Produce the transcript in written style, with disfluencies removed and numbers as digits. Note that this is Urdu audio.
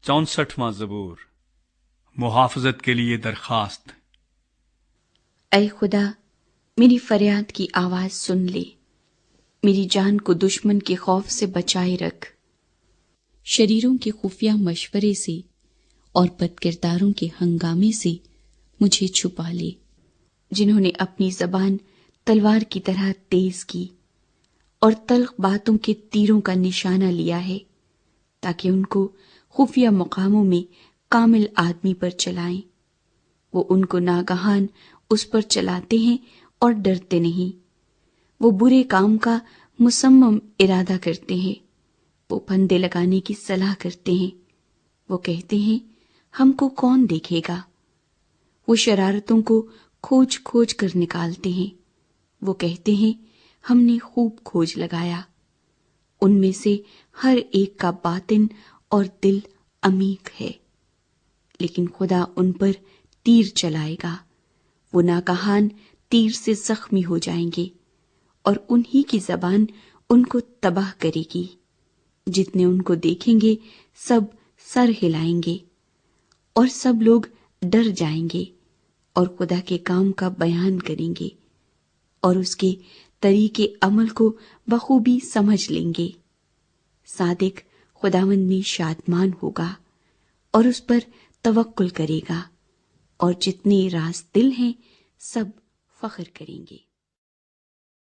64واں زبور، محافظت کے لیے درخواست۔ اے خدا، میری فریاد کی آواز سن لے، میری جان کو دشمن کے خوف سے بچائے رکھ، شریروں کے خفیہ مشورے سے اور بد کرداروں کے ہنگامے سے مجھے چھپا لے، جنہوں نے اپنی زبان تلوار کی طرح تیز کی اور تلخ باتوں کے تیروں کا نشانہ لیا ہے، تاکہ ان کو خفیہ مقاموں میں کامل آدمی پر چلائیں۔ وہ ان کو ناگہان اس پر چلاتے ہیں اور ڈرتے نہیں۔ وہ برے کام کا مصمم ارادہ کرتے ہیں، وہ پھندے لگانے کی صلاح کرتے ہیں۔ وہ کہتے ہیں، ہم کو کون دیکھے گا؟ وہ شرارتوں کو کھوج کھوج کر نکالتے ہیں۔ وہ کہتے ہیں، ہم نے خوب کھوج لگایا۔ ان میں سے ہر ایک کا باطن اور دل عمیق ہے، لیکن خدا ان پر تیر چلائے گا۔ وہ ناگہان تیر سے زخمی ہو جائیں گے، اور انہی کی زبان ان کو تباہ کرے گی۔ جتنے ان کو دیکھیں گے سب سر ہلائیں گے، اور سب لوگ ڈر جائیں گے اور خدا کے کام کا بیان کریں گے اور اس کے طریقے عمل کو بخوبی سمجھ لیں گے۔ صادق خداوند میں شادمان ہوگا اور اس پر توکل کرے گا، اور جتنے راز دل ہیں سب فخر کریں گے۔